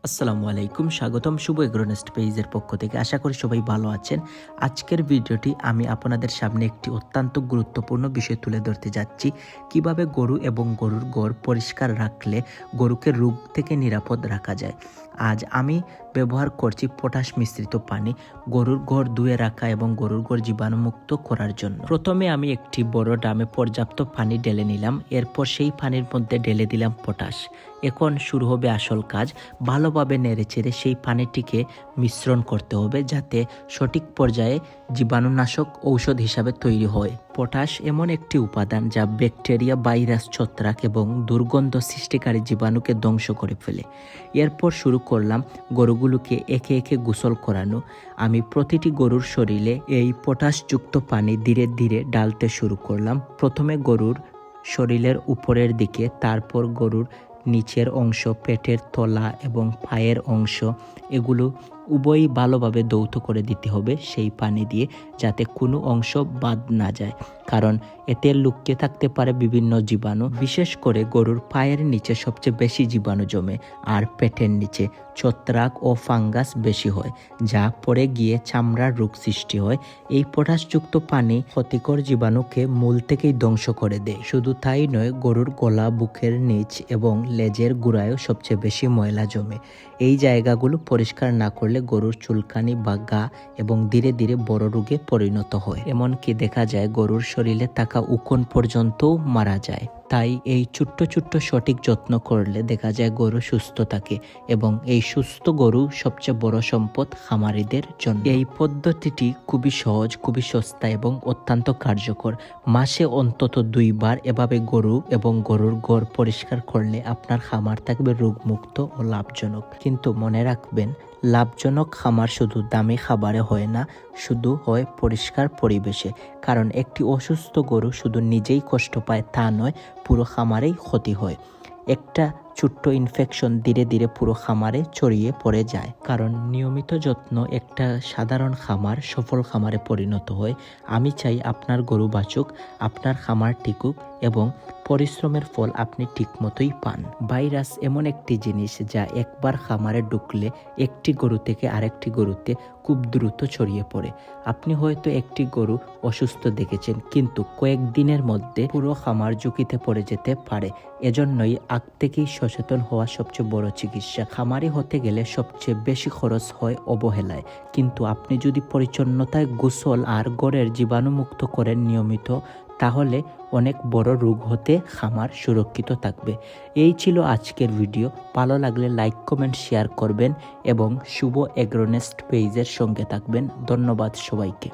আসসালামু আলাইকুম, স্বাগতম শুভ এগ্রোনেস্ট পেজের পক্ষ থেকে। আশা করি সবাই ভালো আছেন। আজকের ভিডিওটি আমি আপনাদের সামনে একটি অত্যন্ত গুরুত্বপূর্ণ বিষয় তুলে ধরতে যাচ্ছি। কিভাবে গরু এবং গরুর ঘর পরিষ্কার রাখলে গরুকে রোগ থেকে নিরাপদ রাখা যায়। আজ আমি ব্যবহার করছি পটাশ মিশ্রিত পানি গরুর ঘর ধুয়ে রাখা এবং গরুর ঘর জীবাণুমুক্ত করার জন্য। প্রথমে আমি একটি বড় ড্রামে পর্যাপ্ত পানি ঢেলে নিলাম। এরপর সেই পানির মধ্যে ঢেলে দিলাম পটাশ। এখন শুরু হবে আসল কাজ। ভালোভাবে নেড়েচেড়ে সেই পানিটিকে মিশ্রণ করতে হবে যাতে সঠিক পর্যায়ে জীবাণুনাশক ঔষধ হিসাবে তৈরি হয়। পটাশ এমন একটি উপাদান যা ব্যাকটেরিয়া, ভাইরাস, ছত্রাক এবং দুর্গন্ধ সৃষ্টিকারী জীবাণুকে ধ্বংস করে ফেলে। এরপর শুরু করলাম গরুগুলোকে একে একে গোসল করানো। আমি প্রতিটি গরুর শরীরে এই পটাশযুক্ত পানি ধীরে ধীরে ঢালতে শুরু করলাম। প্রথমে গরুর শরীরের উপরের দিকে, তারপর গরুর নিচের অংশ, পেটের তলা এবং পায়ের অংশ, এগুলো উভয়ই ভালোভাবে ধৌত করে দিতে হবে সেই পানি দিয়ে, যাতে কোনো অংশ বাদ না যায়, কারণ এতে লুকিয়ে থাকতে পারে বিভিন্ন জীবাণু। বিশেষ করে গরুর পায়ের নিচে সবচেয়ে বেশি জীবাণু জমে, আর পেটের নিচে ছত্রাক ও ফাঙ্গাস বেশি হয়, যা পরে গিয়ে চামড়ার রোগ সৃষ্টি হয়। এই পটাশযুক্ত পানি ক্ষতিকর জীবাণুকে মূল থেকেই ধ্বংস করে দেয়। শুধু তাই নয়, গরুর গলা, বুকের নিচ এবং লেজের গোড়ায়ও সবচেয়ে বেশি ময়লা জমে। এই জায়গাগুলো পরিষ্কার না করলে গরুর চুলকানি বা গা এবং ধীরে ধীরে বড় রোগে পরিণত হয়। এমনকি দেখা যায় গরুর শরীরে থাকা উকুন পর্যন্তও মারা যায়। তাই এই ছোট্ট ছোট্ট সঠিক যত্ন করলে দেখা যায় গরু সুস্থ থাকে, এবং এই সুস্থ গরু সবচেয়ে বড় সম্পদ খামারিদের জন্য। এই পদ্ধতিটি খুবই সহজ, খুবই সস্তা এবং অত্যন্ত কার্যকর। মাসে অন্তত 2 বার এভাবে গরু এবং গরুর ঘর পরিষ্কার করলে আপনার খামার থাকবে রোগমুক্ত ও লাভজনক। কিন্তু মনে রাখবেন, লাভজনক খামার শুধু দামি খাবারে হয় না, শুধু হয় পরিষ্কার পরিবেশে। কারণ একটি অসুস্থ গরু শুধু নিজেই কষ্ট পায় তা নয়, পুরো খামারেই ক্ষতি হয়। একটা ছোট্ট ইনফেকশন ধীরে ধীরে পুরো খামারে ছড়িয়ে পড়ে যায়। কারণ নিয়মিত যত্ন একটা সাধারণ খামার সফল খামারে পরিণত হয়। আমি চাই আপনার গরু বাঁচুক, আপনার খামার টিকুক এবং পরিশ্রমের ফল আপনি ঠিকমতোই পান। ভাইরাস এমন একটি জিনিস যা একবার খামারে ঢুকলে একটি গরু থেকে আরেকটি গরুতে খুব দ্রুত ছড়িয়ে পড়ে। আপনি হয়তো একটি গরু অসুস্থ দেখেছেন, কিন্তু কয়েকদিনের মধ্যে পুরো খামার ঝুঁকিতে পড়ে যেতে পারে। এজন্যই আগ থেকেই সচেতন হওয়া সবচেয়ে বড় চিকিৎসা। খামারি হতে গেলে সবচেয়ে বেশি খরচ হয় অবহেলায়, কিন্তু আপনি যদি পরিচ্ছন্নতায়, গোসল আর ঘরের জীবাণুমুক্ত করেন নিয়মিত, তাহলে অনেক বড় রোগ হতে খামার সুরক্ষিত থাকবে। এই ছিল আজকের ভিডিও। ভালো লাগলে লাইক, কমেন্ট, শেয়ার করবেন এবং শুভ এগ্রোনেস্ট পেজের সঙ্গে থাকবেন। ধন্যবাদ সবাইকে।